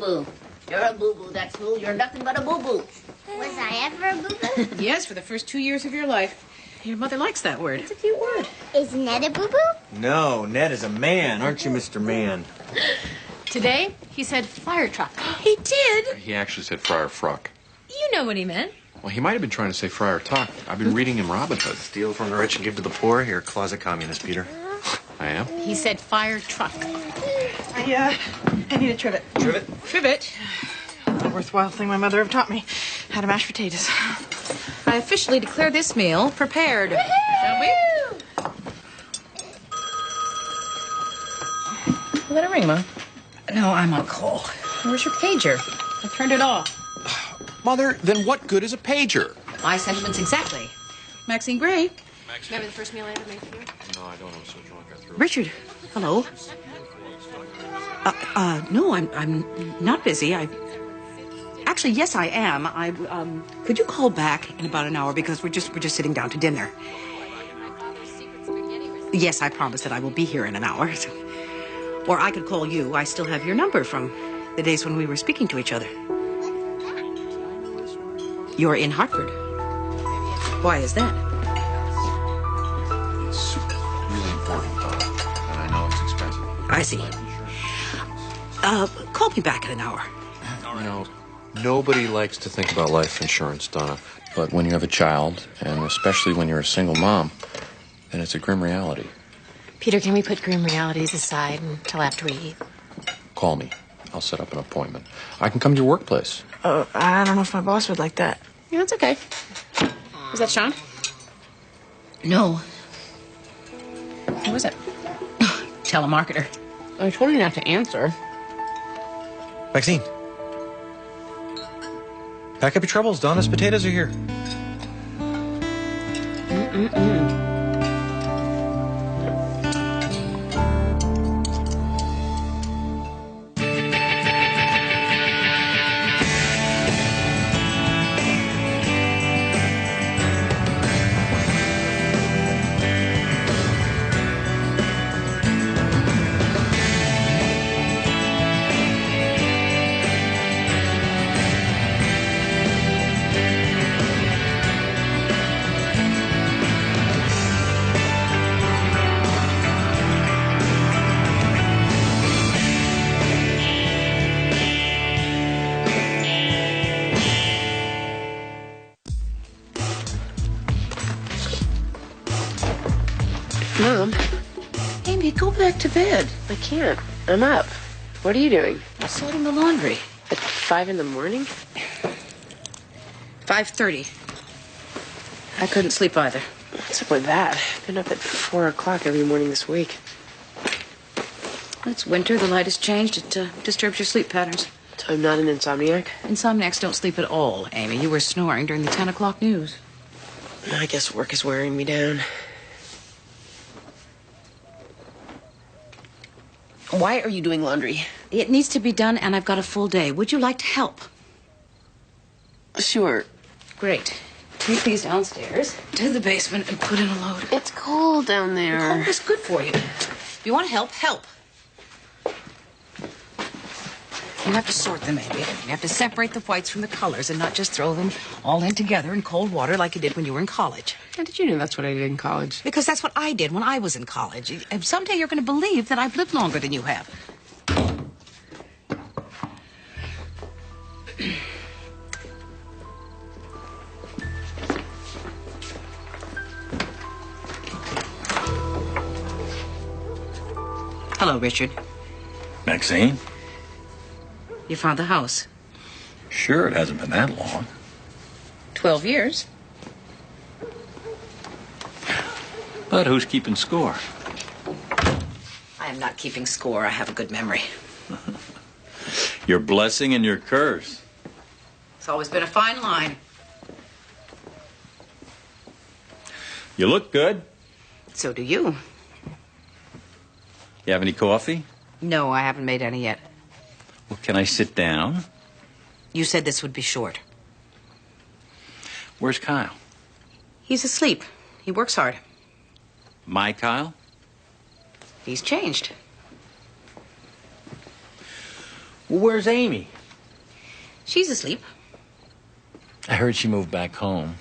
boo-boo. You're a boo-boo, that's who. You're nothing but a boo-boo. Was I ever a boo-boo? Yes, for the first 2 years of your life. Your mother likes that word. It's a cute word. Is Ned a boo-boo? No, Ned is a man, aren't you, Mr. Man? Today, he said fire truck. He did? He actually said Friar Fruck. You know what he meant. Well, he might have been trying to say Friar Tuck. I've been reading him Robin Hood. Steal from the rich and give to the poor. You're a closet communist, Peter. I am? He said fire truck. I need a trivet. Trivet? Trivet. A worthwhile thing my mother ever taught me. How to mash potatoes. I officially declare this meal prepared. Shall we? Let it ring, Mom. No, I'm on call. Where's your pager? I turned it off. Mother, then what good is a pager? My sentiments exactly. Maxine Gray. Remember the first meal I ever made for you? No, I don't. I'm so drunk I threw it. Richard, hello. No, I'm not busy. Actually, yes, I am. Could you call back in about an hour because we're just sitting down to dinner. Yes, I promise that I will be here in an hour. Or I could call you. I still have your number from the days when we were speaking to each other. You're in Hartford. Why is that? It's really important, and I know it's expensive. I see. Call me back in an hour. You know, nobody likes to think about life insurance, Donna. But when you have a child, and especially when you're a single mom, then it's a grim reality. Peter, can we put grim realities aside until after we eat? Call me. I'll set up an appointment. I can come to your workplace. I don't know if my boss would like that. Yeah, that's okay. Is that Sean? No. Who is it? Telemarketer. I told you not to answer. Maxine. Pack up your troubles. Donna's potatoes are here. Mom, Amy, go back to bed. I can't. I'm up. What are you doing? I'm sorting the laundry. At 5 in the morning? 5:30. I couldn't sleep either. What's up with that? I've been up at 4 o'clock every morning this week. It's winter. The light has changed. It disturbs your sleep patterns. So I'm not an insomniac? Insomniacs don't sleep at all, Amy. You were snoring during the 10 o'clock news. I guess work is wearing me down. Why are you doing laundry? It needs to be done, and I've got a full day. Would you like to help? Sure. Great. Take these downstairs to the basement and put in a load. It's cold down there. Cold is good for you. If you want to help, help. You have to sort them, Amy. You have to separate the whites from the colors and not just throw them all in together in cold water like you did when you were in college. How did you know that's what I did in college? Because that's what I did when I was in college. And someday you're going to believe that I've lived longer than you have. Hello, Richard. Maxine? You found the house. Sure, it hasn't been that long. 12 years. But who's keeping score? I am not keeping score. I have a good memory. Your blessing and your curse. It's always been a fine line. You look good. So do you. You have any coffee? No, I haven't made any yet. Well, can I sit down? You said this would be short. Where's Kyle? He's asleep. He works hard. My Kyle? He's changed. Well, where's Amy? She's asleep. I heard she moved back home.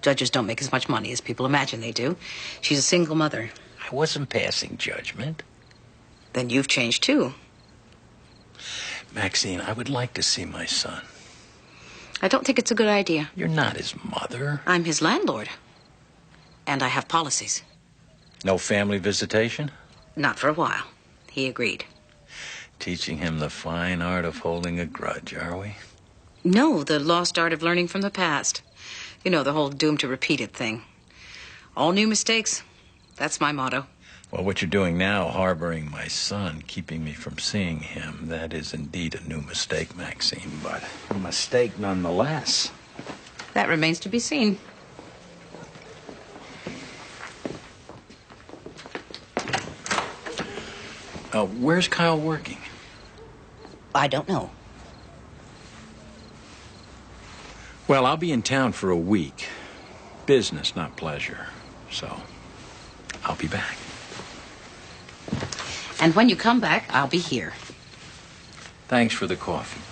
Judges don't make as much money as people imagine they do. She's a single mother. I wasn't passing judgment. Then you've changed, too. Maxine, I would like to see my son. I don't think it's a good idea. You're not his mother. I'm his landlord. And I have policies. No family visitation? Not for a while. He agreed. Teaching him the fine art of holding a grudge, are we? No, the lost art of learning from the past. You know, the whole doomed to repeat it thing. All new mistakes. That's my motto. Well, what you're doing now, harboring my son, keeping me from seeing him, that is indeed a new mistake, Maxine, but a mistake nonetheless. That remains to be seen. Where's Kyle working? I don't know. Well, I'll be in town for a week. Business, not pleasure. So, I'll be back. And when you come back, I'll be here. Thanks for the coffee.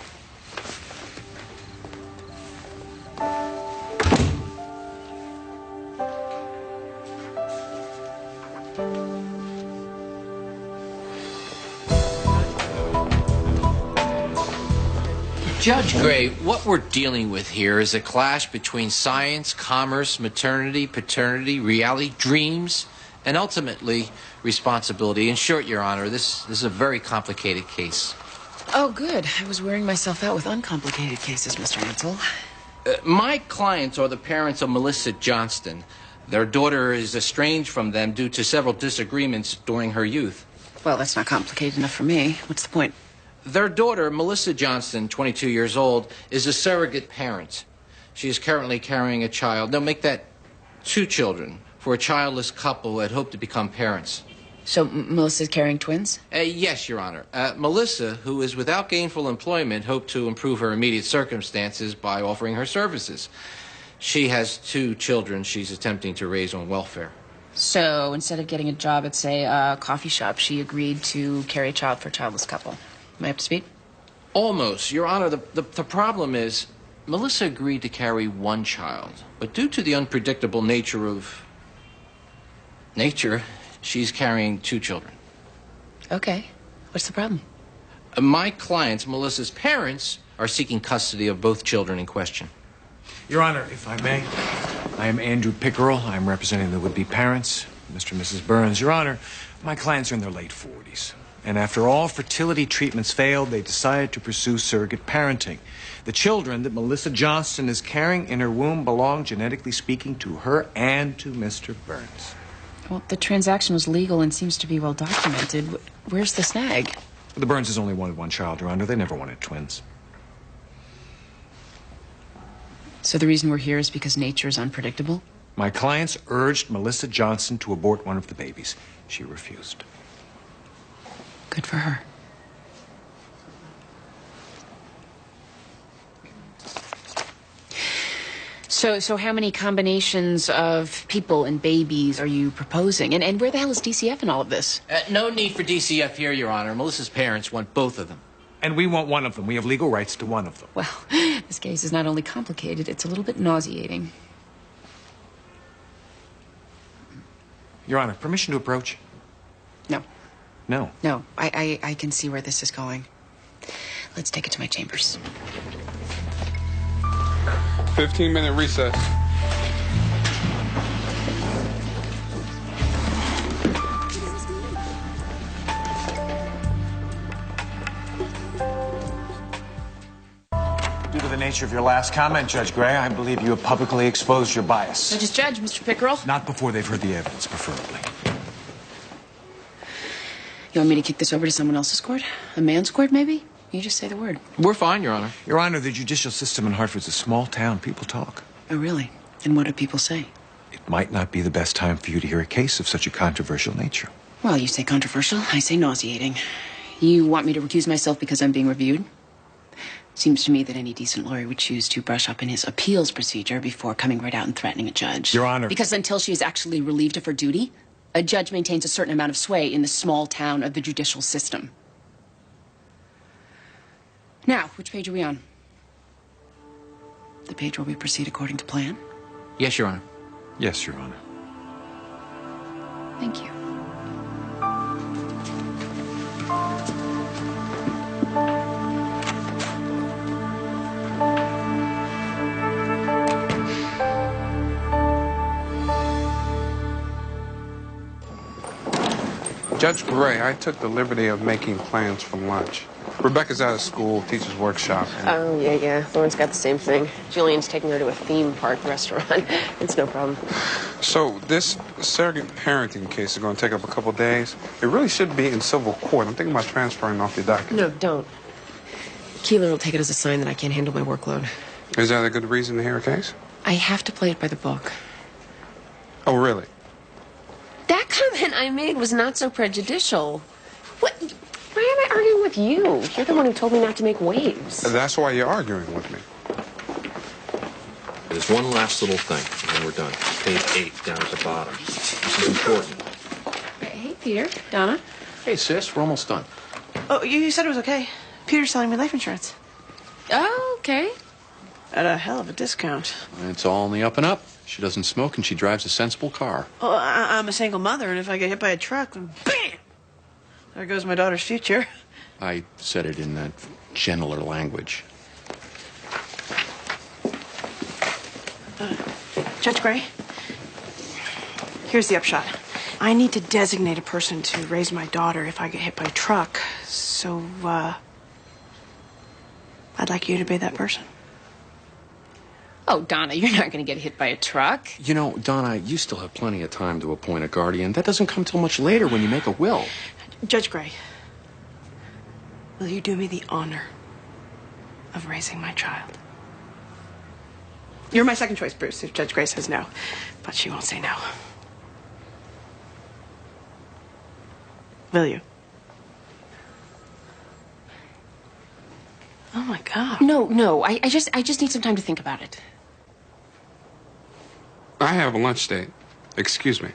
Judge Gray, what we're dealing with here is a clash between science, commerce, maternity, paternity, reality, dreams, and ultimately responsibility. In short, Your Honor, this is a very complicated case. Oh, good. I was wearing myself out with uncomplicated cases, Mr. Ansel. My clients are the parents of Melissa Johnston. Their daughter is estranged from them due to several disagreements during her youth. Well, that's not complicated enough for me. What's the point? Their daughter, Melissa Johnston, 22 years old, is a surrogate parent. She is currently carrying a child. Now, make that 2 children for a childless couple who had hoped to become parents. So Melissa's carrying twins? Yes, Your Honor. Melissa, who is without gainful employment, hoped to improve her immediate circumstances by offering her services. She has 2 children she's attempting to raise on welfare. So instead of getting a job at, say, a coffee shop, she agreed to carry a child for a childless couple. Am I up to speed? Almost. Your Honor, the problem is Melissa agreed to carry 1 child, but due to the unpredictable nature of nature, she's carrying 2 children. Okay. What's the problem? My clients, Melissa's parents, are seeking custody of both children in question. Your Honor, if I may, I am Andrew Pickerel. I'm representing the would-be parents, Mr. and Mrs. Burns. Your Honor, my clients are in their late 40s. And after all fertility treatments failed, they decided to pursue surrogate parenting. The children that Melissa Johnston is carrying in her womb belong, genetically speaking, to her and to Mr. Burns. Well, the transaction was legal and seems to be well documented. Where's the snag? The Burnses only wanted 1 child, Your Honor. They never wanted twins. So the reason we're here is because nature is unpredictable? My clients urged Melissa Johnston to abort one of the babies. She refused. Good for her. So how many combinations of people and babies are you proposing? And where the hell is DCF in all of this? No need for DCF here, Your Honor. Melissa's parents want both of them. And we want one of them. We have legal rights to one of them. Well, this case is not only complicated, it's a little bit nauseating. Your Honor, permission to approach? No. No. No, I can see where this is going. Let's take it to my chambers. 15-minute recess. Due to the nature of your last comment, Judge Gray, I believe you have publicly exposed your bias. Judge, Mr. Pickerel. Not before they've heard the evidence, preferably. You want me to kick this over to someone else's court? A man's court, maybe? You just say the word. We're fine, Your Honor. Your Honor, the judicial system in Hartford's a small town. People talk. Oh, really? And what do people say? It might not be the best time for you to hear a case of such a controversial nature. Well, you say controversial, I say nauseating. You want me to recuse myself because I'm being reviewed? Seems to me that any decent lawyer would choose to brush up in his appeals procedure before coming right out and threatening a judge. Your Honor. Because until she is actually relieved of her duty, a judge maintains a certain amount of sway in the small town of the judicial system. Now, which page are we on? The page where we proceed according to plan? Yes, Your Honor. Yes, Your Honor. Thank you. Judge Gray, I took the liberty of making plans for lunch. Rebecca's out of school, teacher's workshop. Oh, yeah. Lauren's got the same thing. Julian's taking her to a theme park restaurant. It's no problem. So this surrogate parenting case is going to take up a couple days. It really should be in civil court. I'm thinking about transferring off the docket. No, don't. Keeler will take it as a sign that I can't handle my workload. Is that a good reason to hear a case? I have to play it by the book. Oh, really? That comment I made was not so prejudicial. What? Why am I arguing with you? You're the one who told me not to make waves. That's why you're arguing with me. There's one last little thing, and then we're done. Page 8 down at the bottom. This is important. Hey, Peter. Donna. Hey, sis, we're almost done. Oh, you said it was okay. Peter's selling me life insurance. Oh, okay. At a hell of a discount. It's all in the up and up. She doesn't smoke, and she drives a sensible car. Oh, I'm a single mother, and if I get hit by a truck, then bam! There goes my daughter's future. I said it in that gentler language. Judge Gray, here's the upshot. I need to designate a person to raise my daughter if I get hit by a truck. So, I'd like you to be that person. Oh, Donna, you're not going to get hit by a truck. You know, Donna, you still have plenty of time to appoint a guardian. That doesn't come till much later when you make a will. Judge Gray, will you do me the honor of raising my child? You're my second choice, Bruce, if Judge Gray says no. But she won't say no. Will you? Oh, my God. No. I just need some time to think about it. I have a lunch date. Excuse me.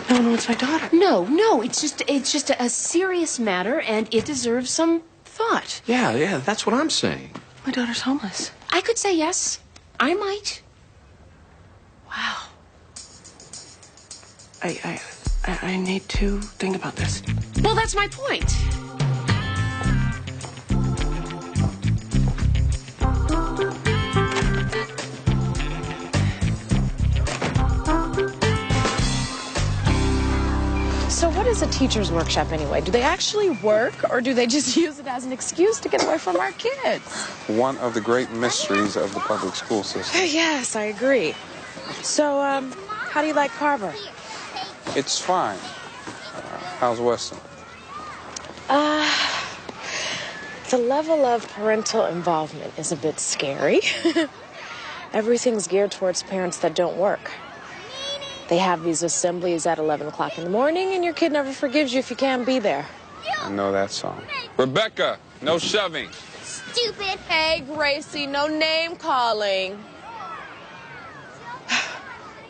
No, it's my daughter. No, it's just a serious matter, and it deserves some thought. Yeah, that's what I'm saying. My daughter's homeless. I could say yes. I might. Wow. I need to think about this. Well, that's my point. So what is a teacher's workshop anyway? Do they actually work, or do they just use it as an excuse to get away from our kids? One of the great mysteries of the public school system. Yes, I agree. So, how do you like Carver? It's fine. How's Weston? The level of parental involvement is a bit scary. Everything's geared towards parents that don't work. They have these assemblies at 11 o'clock in the morning, and your kid never forgives you if you can't be there. I know that song. Rebecca, no shoving. Stupid. Hey, Gracie, no name calling.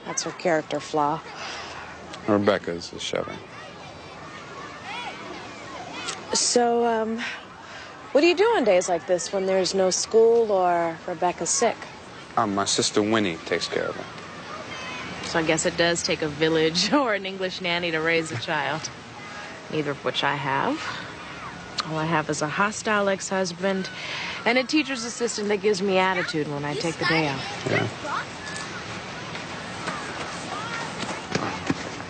That's her character flaw. Rebecca's is shoving. So, what do you do on days like this when there's no school or Rebecca's sick? My sister Winnie takes care of her. So I guess it does take a village or an English nanny to raise a child. Neither of which I have. All I have is a hostile ex-husband and a teacher's assistant that gives me attitude when I take the day out. Yeah.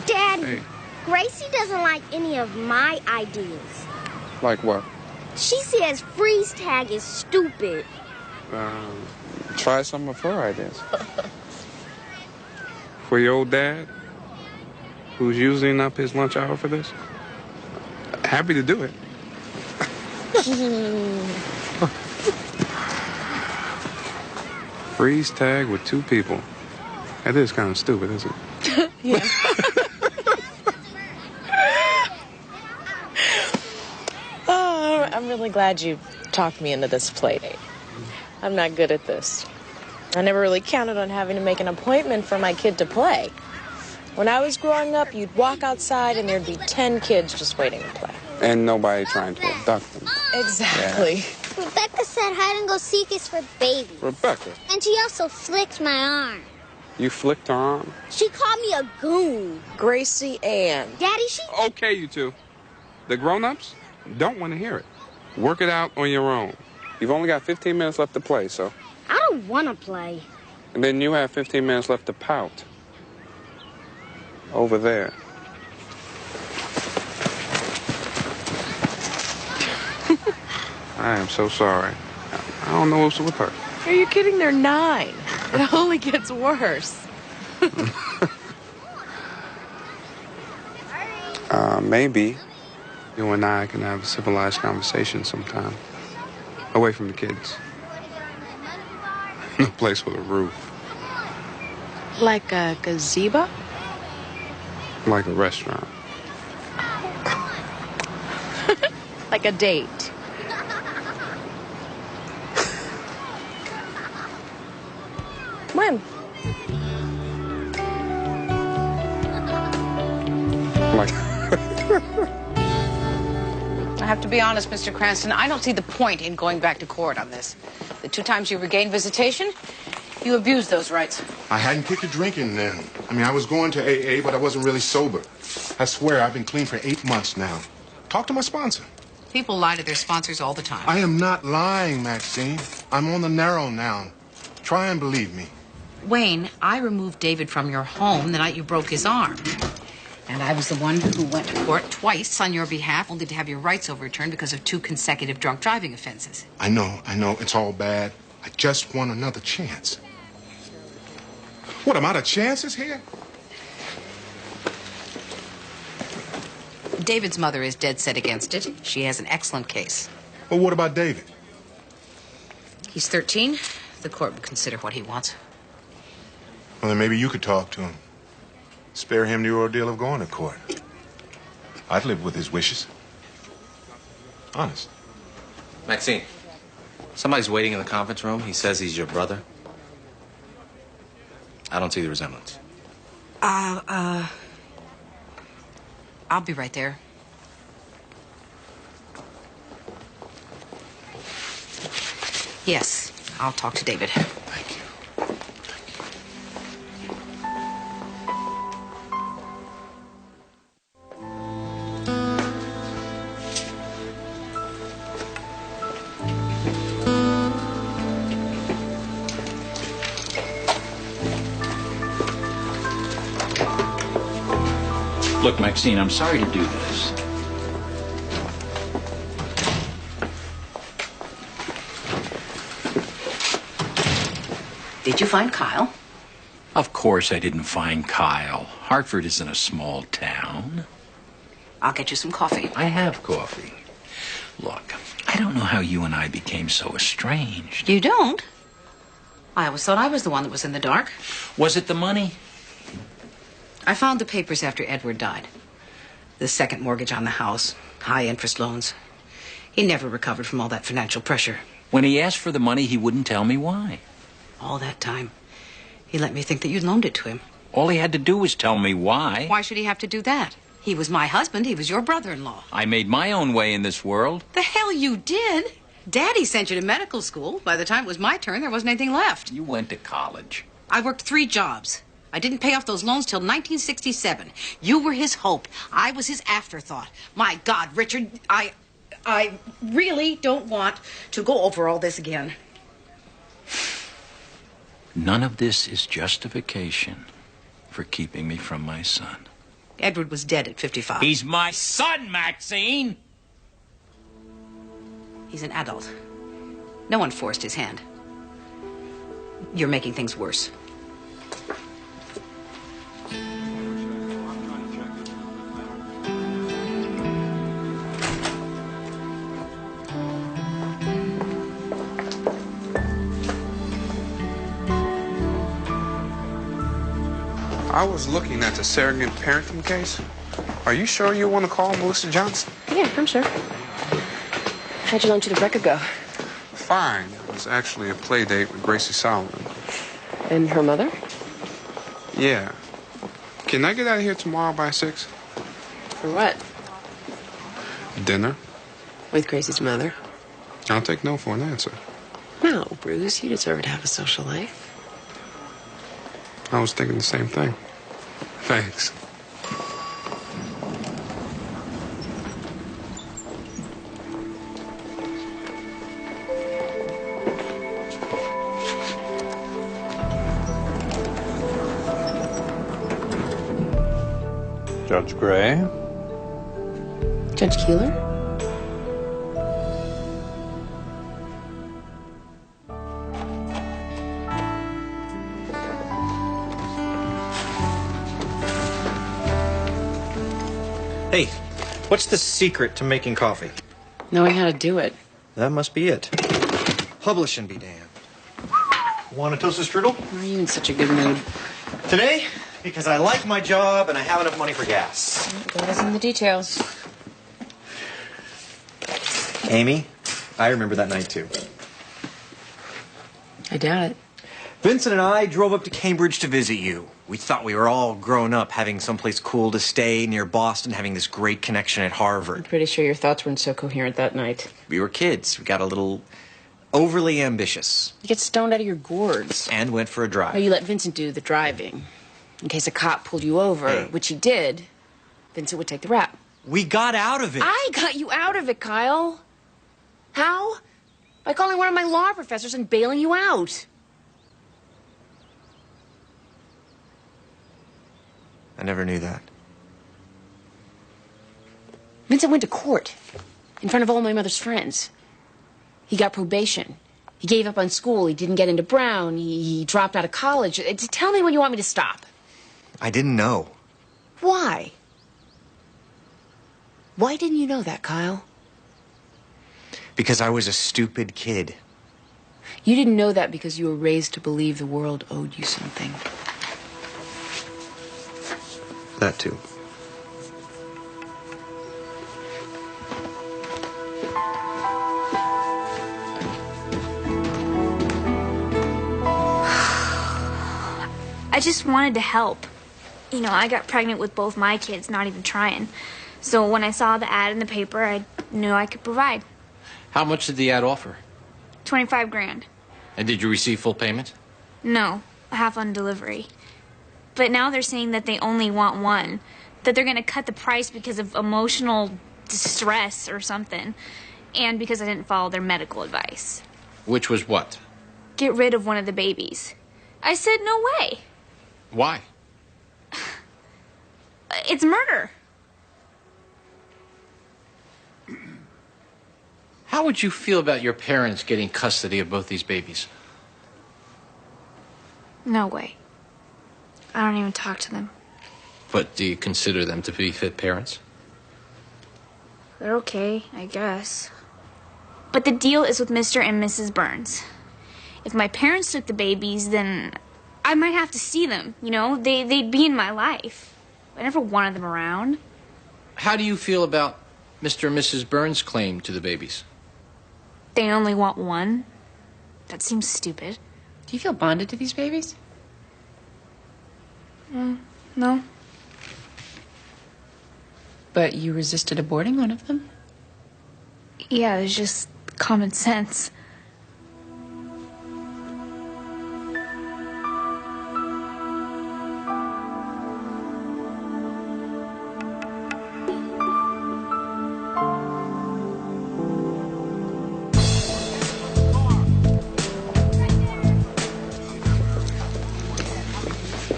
Daddy, Hey. Gracie doesn't like any of my ideas. Like what? She says freeze tag is stupid. Try some of her ideas. For your old dad, who's using up his lunch hour for this, happy to do it. Freeze tag with two people. That is kind of stupid, isn't it? Yeah. Oh, I'm really glad you talked me into this play date. I'm not good at this. I never really counted on having to make an appointment for my kid to play. When I was growing up, you'd walk outside and there'd be 10 kids just waiting to play. And nobody trying to abduct them. Exactly. Yeah. Rebecca said hide and go seek is for babies. Rebecca. And she also flicked my arm. You flicked her arm? She called me a goon. Gracie Ann. Daddy, she... Okay, you two. The grown-ups don't want to hear it. Work it out on your own. You've only got 15 minutes left to play, so... I don't want to play. And then you have 15 minutes left to pout. Over there. I am so sorry. I don't know what's with her. Are you kidding? They're 9. It only gets worse. Maybe you and I can have a civilized conversation sometime. Away from the kids. No place with a roof. Like a gazebo? Like a restaurant. Like a date. When? Like... I have to be honest, Mr. Cranston, I don't see the point in going back to court on this. The 2 times you regained visitation, you abused those rights. I hadn't kicked a drink in then. I mean, I was going to AA, but I wasn't really sober. I swear, I've been clean for 8 months now. Talk to my sponsor. People lie to their sponsors all the time. I am not lying, Maxine. I'm on the narrow now. Try and believe me. Wayne, I removed David from your home the night you broke his arm. And I was the one who went to court twice on your behalf, only to have your rights overturned because of 2 consecutive drunk driving offenses. I know. It's all bad. I just want another chance. What, am I out of chances here? David's mother is dead set against it. She has an excellent case. Well, what about David? He's 13. The court would consider what he wants. Well, then maybe you could talk to him. Spare him the ordeal of going to court. I'd live with his wishes. Honest. Maxine, somebody's waiting in the conference room. He says he's your brother. I don't see the resemblance. I'll be right there. Yes, I'll talk to David. Thank you. Look, Maxine, I'm sorry to do this. Did you find Kyle? Of course I didn't find Kyle. Hartford isn't a small town. I'll get you some coffee. I have coffee. Look, I don't know how you and I became so estranged. You don't? I always thought I was the one that was in the dark. Was it the money? I found the papers after Edward died. The second mortgage on the house, high interest loans. He never recovered from all that financial pressure. When he asked for the money, he wouldn't tell me why. All that time, he let me think that you'd loaned it to him. All he had to do was tell me why. Why should he have to do that? He was my husband. He was your brother-in-law. I made my own way in this world. The hell you did? Daddy sent you to medical school. By the time it was my turn, there wasn't anything left. You went to college. I worked 3 jobs. I didn't pay off those loans till 1967. You were his hope. I was his afterthought. My God, Richard, I really don't want to go over all this again. None of this is justification for keeping me from my son. Edward was dead at 55. He's my son, Maxine! He's an adult. No one forced his hand. You're making things worse. I was looking at the surrogate parenting case. Are you sure you want to call Melissa Johnson? Yeah, I'm sure. How'd your lunch with Rebecca go? Fine. It was actually a play date with Gracie Solomon. And her mother? Yeah. Can I get out of here tomorrow by 6? For what? Dinner? With Gracie's mother. I'll take no for an answer. No, Bruce, you deserve to have a social life. I was thinking the same thing. Thanks. Judge Gray? Judge Keeler? Hey, what's the secret to making coffee? Knowing how to do it. That must be it. Publishing be damned. Want a toasted strudel? Why are you in such a good mood? Today, because I like my job and I have enough money for gas. That is in the details. Amy, I remember that night too. I doubt it. Vincent and I drove up to Cambridge to visit you. We thought we were all grown up, having someplace cool to stay near Boston, having this great connection at Harvard. I'm pretty sure your thoughts weren't so coherent that night. We were kids. We got a little overly ambitious. You get stoned out of your gourds. And went for a drive. No, you let Vincent do the driving. In case a cop pulled you over, which he did, Vincent would take the rap. We got out of it. I got you out of it, Kyle. How? By calling one of my law professors and bailing you out. I never knew that. Vincent went to court in front of all my mother's friends. He got probation. He gave up on school. He didn't get into Brown. He dropped out of college. Tell me when you want me to stop. I didn't know. Why? Why didn't you know that, Kyle? Because I was a stupid kid. You didn't know that because you were raised to believe the world owed you something. That too. I just wanted to help. You know, I got pregnant with both my kids, not even trying. So when I saw the ad in the paper, I knew I could provide. How much did the ad offer? 25 grand. And did you receive full payment? No, half on delivery. But now they're saying that they only want one. That they're going to cut the price because of emotional distress or something. And because I didn't follow their medical advice. Which was what? Get rid of one of the babies. I said, no way. Why? It's murder. How would you feel about your parents getting custody of both these babies? No way. I don't even talk to them. But do you consider them to be fit parents? They're okay, I guess. But the deal is with Mr. and Mrs. Burns. If my parents took the babies, then I might have to see them, you know? They'd be in my life. I never wanted them around. How do you feel about Mr. and Mrs. Burns' claim to the babies? They only want one? That seems stupid. Do you feel bonded to these babies? No. But you resisted aborting one of them? Yeah, it's just common sense.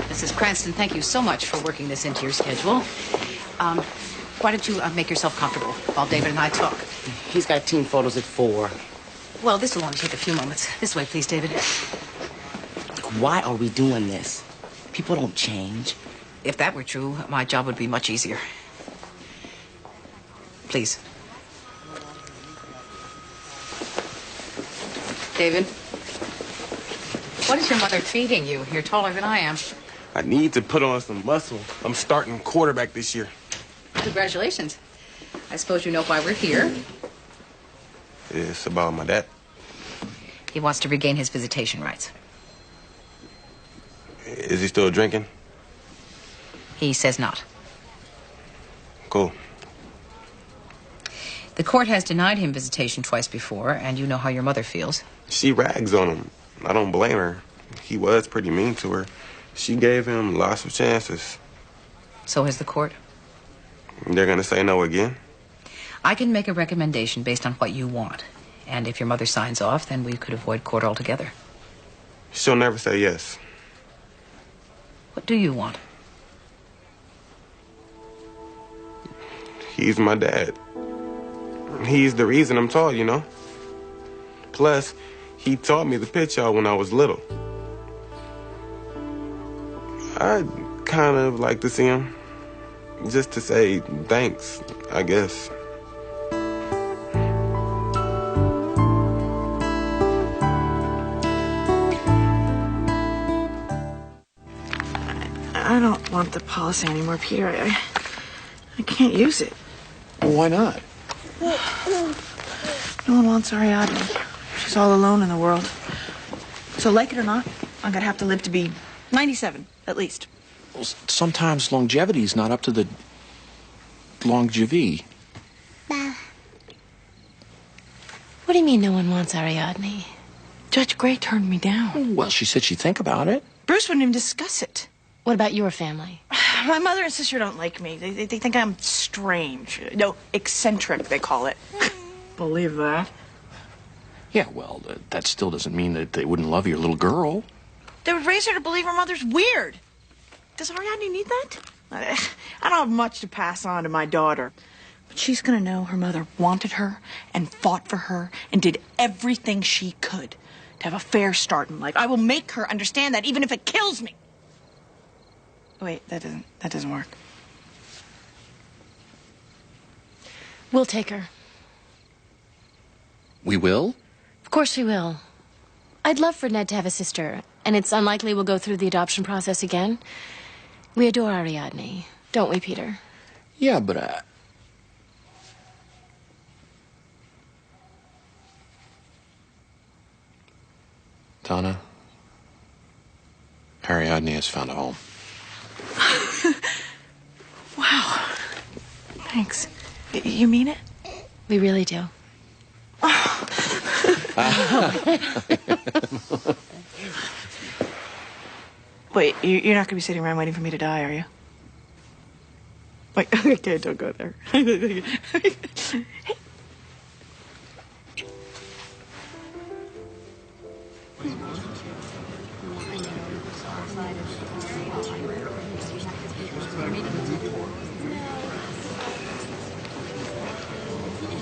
Mrs. Cranston, thank you so much for working this into your schedule. Why don't you make yourself comfortable while David and I talk? He's got team photos at 4. Well, this will only take a few moments. This way, please, David. Why are we doing this? People don't change. If that were true, my job would be much easier. Please. David, what is your mother feeding you? You're taller than I am. I need to put on some muscle. I'm starting quarterback this year. Congratulations. I suppose you know why we're here. It's about my dad. He wants to regain his visitation rights. Is he still drinking? He says not. Cool. The court has denied him visitation twice before, and you know how your mother feels. She rags on him. I don't blame her. He was pretty mean to her. She gave him lots of chances. So has the court. They're gonna say no again? I can make a recommendation based on what you want. And if your mother signs off, then we could avoid court altogether. She'll never say yes. What do you want? He's my dad. He's the reason I'm tall, you know? Plus, he taught me to pitch y'all when I was little. I'd kind of like to see him. Just to say thanks, I guess. I don't want the policy anymore, Peter. I can't use it. Why not? No one wants Ariadne. She's all alone in the world. So, like it or not, I'm gonna have to live to be 97, at least. Well, sometimes longevity is not up to the longevity. What do you mean no one wants Ariadne? Judge Gray turned me down. Well, she said she'd think about it. Bruce wouldn't even discuss it. What about your family? My mother and sister don't like me. They think I'm strange. No, eccentric, they call it. Believe that. Yeah, well, that still doesn't mean that they wouldn't love your little girl. They would raise her to believe her mother's weird. Does Ariadne need that? I don't have much to pass on to my daughter. But she's gonna know her mother wanted her and fought for her and did everything she could to have a fair start in life. I will make her understand that, even if it kills me. Wait, that doesn't work. We'll take her. We will? Of course we will. I'd love for Ned to have a sister, and it's unlikely we'll go through the adoption process again. We adore Ariadne, don't we, Peter? Yeah, but Donna, Ariadne has found a home. Wow. Thanks. You mean it? We really do. Wait, you're not going to be sitting around waiting for me to die, are you? Wait, okay, don't go there. Hey.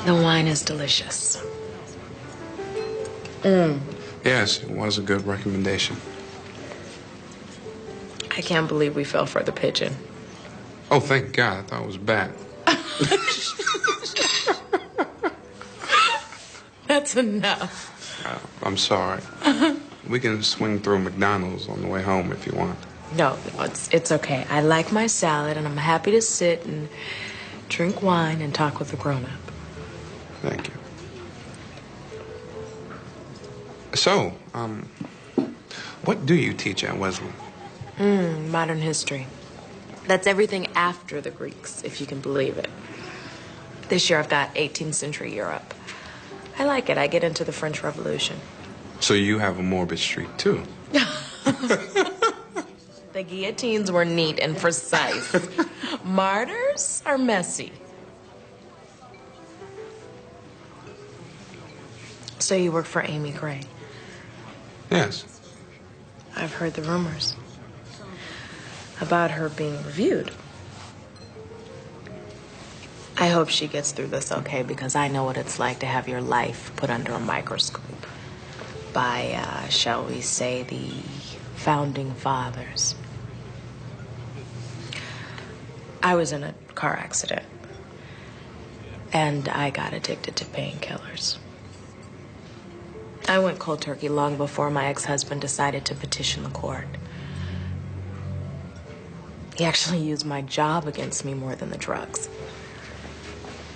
The wine is delicious. Yes, it was a good recommendation. I can't believe we fell for the pigeon. Oh, thank God. I thought it was bad. That's enough. I'm sorry. We can swing through McDonald's on the way home if you want. No, it's okay. I like my salad, and I'm happy to sit and drink wine and talk with a grown-up. Thank you. So, what do you teach at Wesley? Modern history. That's everything after the Greeks, if you can believe it. This year I've got 18th century Europe. I like it. I get into the French Revolution. So you have a morbid streak, too. The guillotines were neat and precise. Martyrs are messy. So you work for Amy Gray? Yes. I've heard the rumors about her being reviewed. I hope she gets through this okay, because I know what it's like to have your life put under a microscope by, shall we say, the founding fathers. I was in a car accident, and I got addicted to painkillers. I went cold turkey long before my ex-husband decided to petition the court. He actually used my job against me more than the drugs.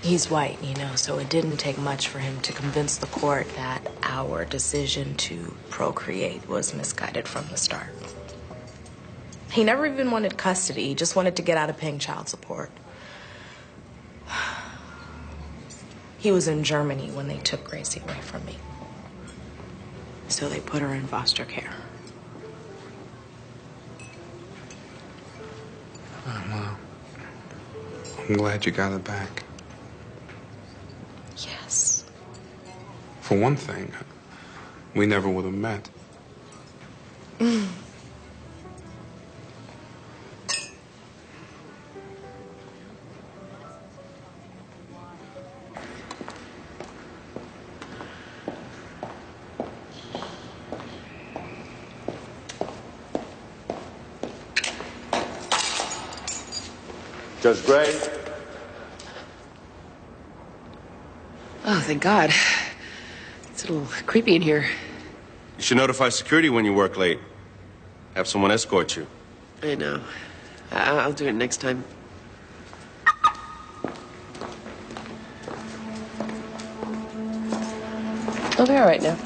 He's white, you know, so it didn't take much for him to convince the court that our decision to procreate was misguided from the start. He never even wanted custody. He just wanted to get out of paying child support. He was in Germany when they took Gracie away from me. So they put her in foster care. Oh, well, I'm glad you got it back. Yes. For one thing, we never would have met. Judge Gray? Oh, thank God. It's a little creepy in here. You should notify security when you work late. Have someone escort you. I know. I'll do it next time. I'll be all right now.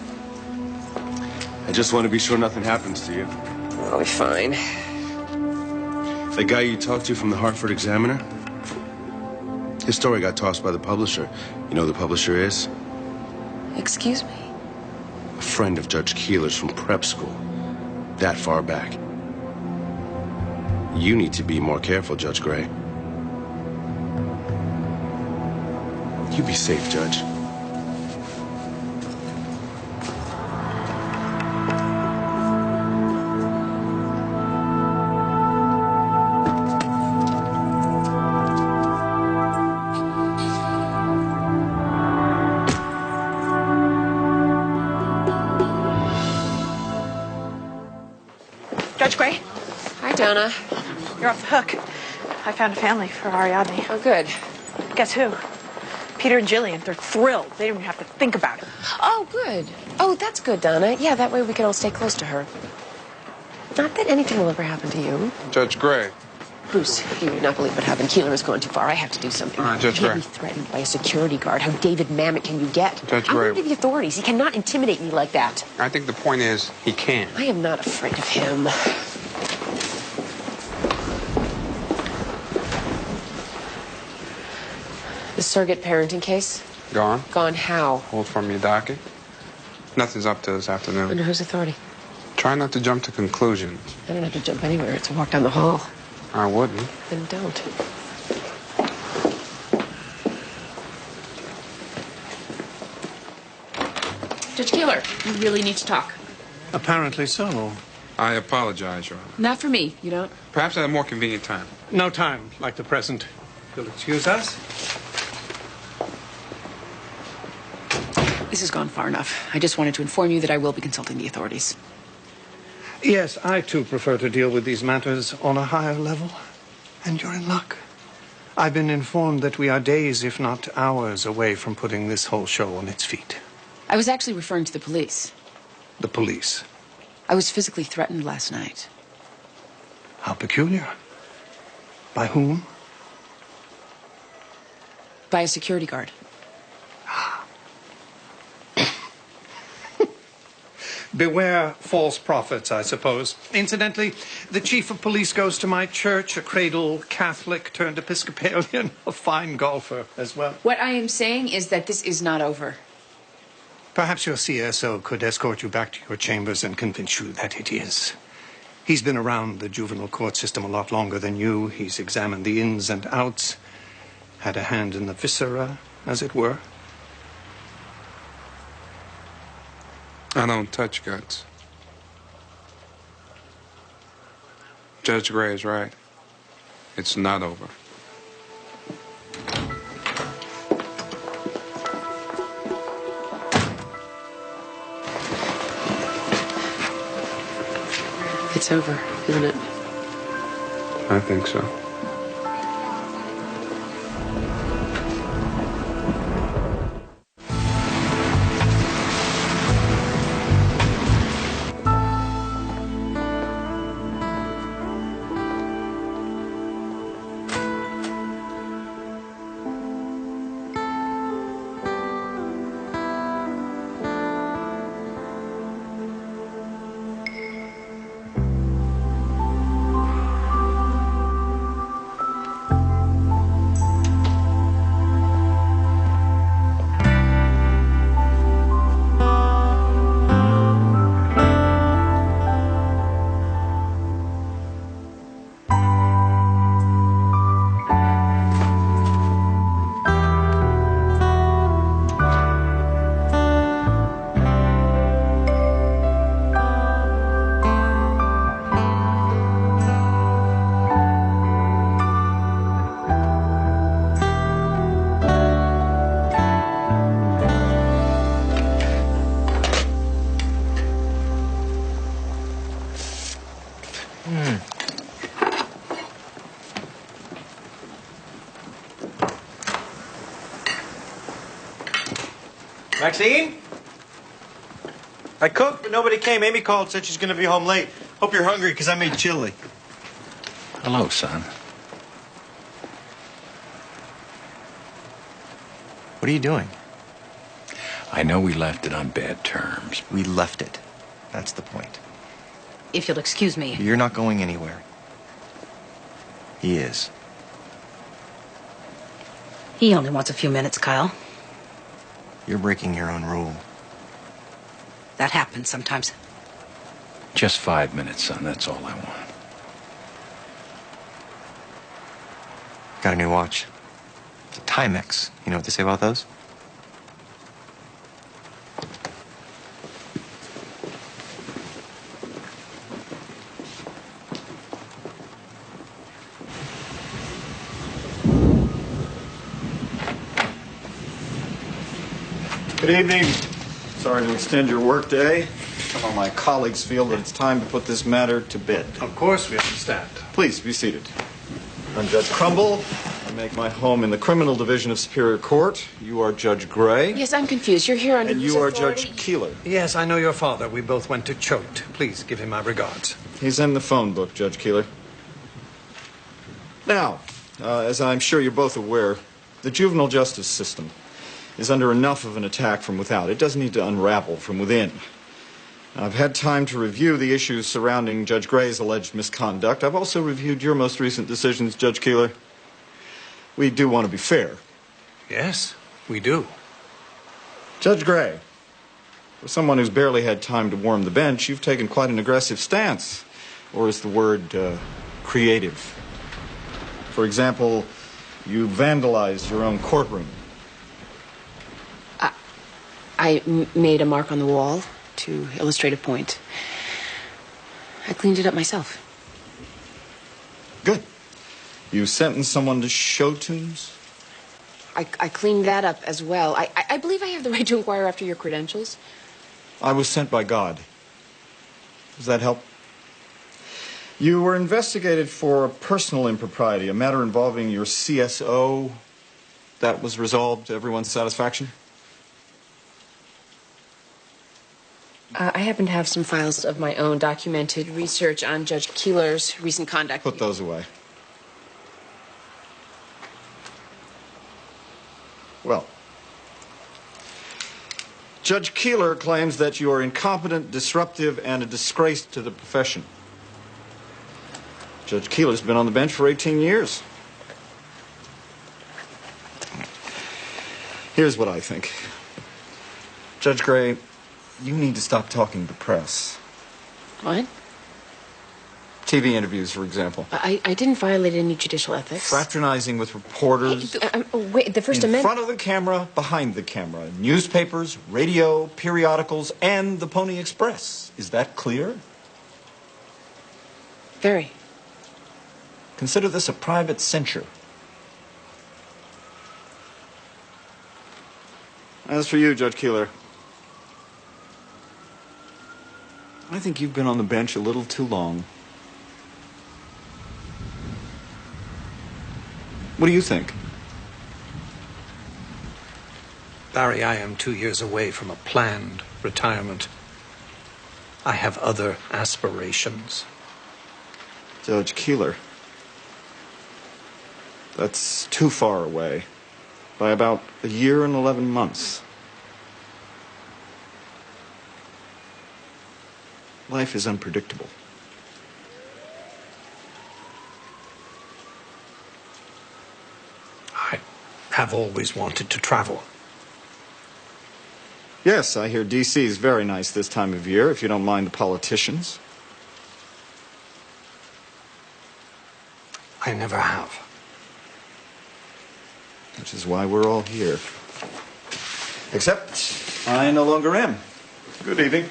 I just want to be sure nothing happens to you. I'll be fine. The guy you talked to from the Hartford Examiner? His story got tossed by the publisher. You know who the publisher is? Excuse me? A friend of Judge Keeler's from prep school. That far back. You need to be more careful, Judge Gray. You be safe, Judge. Judge Gray? Hi, Donna. You're off the hook. I found a family for Ariadne. Oh, good. Guess who? Peter and Jillian. They're thrilled. They don't even have to think about it. Oh, good. Oh, that's good, Donna. Yeah, that way we can all stay close to her. Not that anything will ever happen to you. Judge Gray. Bruce, you would not believe what happened. Keeler has gone too far. I have to do something. Judge You can't Gray. be threatened by a security guard. How David Mamet can you get? Judge I'm Gray. going to the authorities. He cannot intimidate me like that. I think the point is, he can. I am not afraid of him. The surrogate parenting case? Gone? Gone how? Hold from your docket. Nothing's up to this afternoon. Under whose authority? Try not to jump to conclusions. I don't have to jump anywhere. It's a walk down the hall. I wouldn't. Then don't. Judge Keeler, we really need to talk. Apparently so. I apologize, Your Honor. Not for me, you don't? Perhaps at a more convenient time. No time like the present. You'll excuse us? This has gone far enough. I just wanted to inform you that I will be consulting the authorities. Yes, I too prefer to deal with these matters on a higher level. And you're in luck. I've been informed that we are days, if not hours, away from putting this whole show on its feet. I was actually referring to the police. The police? I was physically threatened last night. How peculiar. By whom? By a security guard. Beware false prophets, I suppose. Incidentally, the chief of police goes to my church, a cradle Catholic turned Episcopalian, a fine golfer as well. What I am saying is that this is not over. Perhaps your CSO could escort you back to your chambers and convince you that it is. He's been around the juvenile court system a lot longer than you. He's examined the ins and outs, had a hand in the viscera, as it were. I don't touch guts. Judge Gray is right. It's not over. It's over, isn't it? I think so. Maxine? I cooked, but nobody came. Amy called, said she's going to be home late. Hope you're hungry, because I made chili. Hello, son. What are you doing? I know we left it on bad terms. We left it. That's the point. If you'll excuse me. You're not going anywhere. He is. He only wants a few minutes, Kyle. You're breaking your own rule. That happens sometimes. Just 5 minutes, son. That's all I want. Got a new watch. It's a Timex. You know what they say about those? Good evening. Sorry to extend your workday. Some of my colleagues feel that it's time to put this matter to bed. Of course we understand. Please be seated. I'm Judge Crumble. I make my home in the Criminal Division of Superior Court. You are Judge Gray. Yes, I'm confused. You're here under And whose you are authority? Judge Keeler. Yes, I know your father. We both went to Choate. Please give him my regards. He's in the phone book, Judge Keeler. Now, as I'm sure you're both aware, the juvenile justice system is under enough of an attack from without. It does need to unravel from within. I've had time to review the issues surrounding Judge Gray's alleged misconduct. I've also reviewed your most recent decisions, Judge Keeler. We do want to be fair. Yes, we do. Judge Gray, for someone who's barely had time to warm the bench, you've taken quite an aggressive stance. Or is the word creative? For example, you vandalized your own courtroom. I made a mark on the wall to illustrate a point. I cleaned it up myself. Good. You sentenced someone to show tunes? I cleaned that up as well. I believe I have the right to inquire after your credentials. I was sent by God. Does that help? You were investigated for personal impropriety, a matter involving your CSO. That was resolved to everyone's satisfaction? I happen to have some files of my own documented research on Judge Keeler's recent conduct. Put those away. Well, Judge Keeler claims that you are incompetent, disruptive, and a disgrace to the profession. Judge Keeler's been on the bench for 18 years. Here's what I think. Judge Gray, you need to stop talking to the press. What? TV interviews, for example. I didn't violate any judicial ethics. Fraternizing with reporters. Wait, the First in Amendment. front of the camera, behind the camera. Newspapers, radio, periodicals, and the Pony Express. Is that clear? Very. Consider this a private censure. As for you, Judge Keeler, I think you've been on the bench a little too long. What do you think? Barry, I am 2 years away from a planned retirement. I have other aspirations. Judge Keeler, that's too far away. By about a year and 11 months. Life is unpredictable. I have always wanted to travel. Yes, I hear D.C. is very nice this time of year, if you don't mind the politicians. I never have. Which is why we're all here. Except I no longer am. Good evening.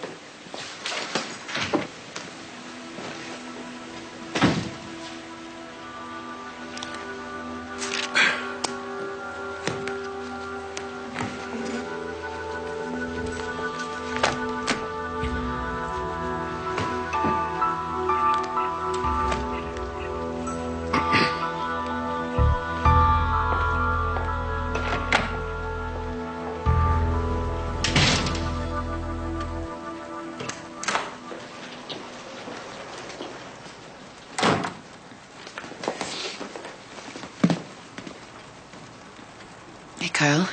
Kyle.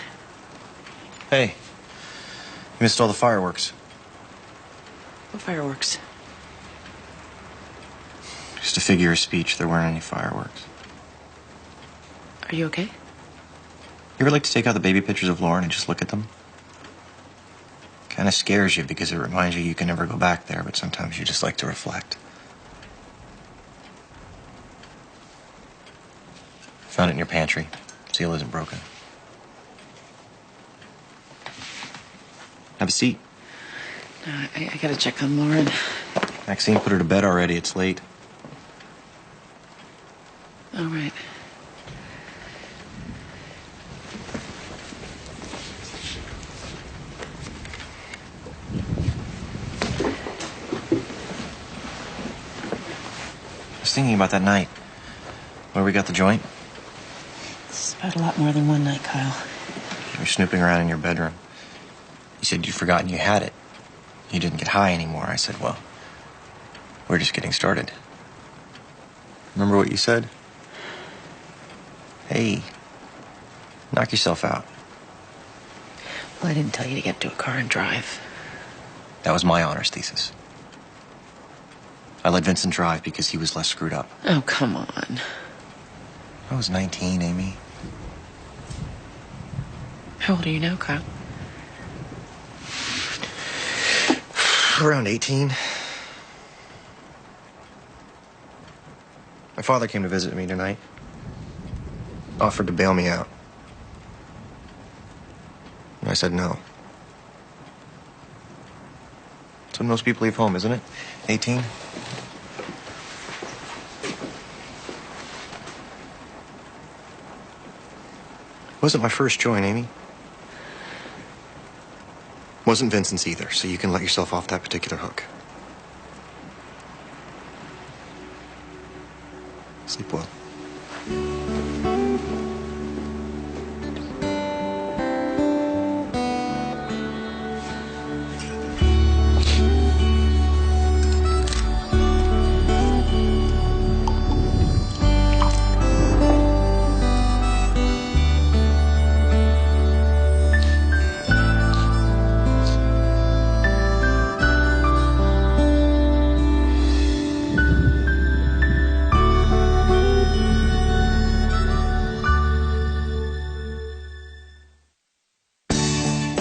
Hey, you missed all the fireworks. What fireworks? Just a figure of speech. There weren't any fireworks. Are you okay? You ever like to take out the baby pictures of Lauren and just look at them? Kind of scares you because it reminds you can never go back there, but sometimes you just like to reflect. Found it in your pantry. Seal isn't broken. Have a seat. No, I gotta check on Lauren. Maxine put her to bed already. It's late. All right. I was thinking about that night where we got the joint. It's about a lot more than one night, Kyle. You were snooping around in your bedroom. You said you'd forgotten you had it. You didn't get high anymore. I said, well, we're just getting started. Remember what you said? Hey, knock yourself out. Well, I didn't tell you to get into a car and drive. That was my honors thesis. I let Vincent drive because he was less screwed up. Oh, come on. I was 19, Amy. How old are you now, Kyle? Around 18. My father came to visit me tonight. Offered to bail me out. And I said no. That's when most people leave home, isn't it? 18? Wasn't my first joint, Amy. Wasn't Vincent's either, so you can let yourself off that particular hook. Sleep well.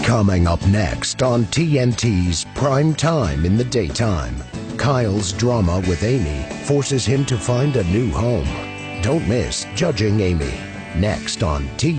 Coming up next on TNT's Prime Time in the Daytime, Kyle's drama with Amy forces him to find a new home. Don't miss Judging Amy, next on TNT.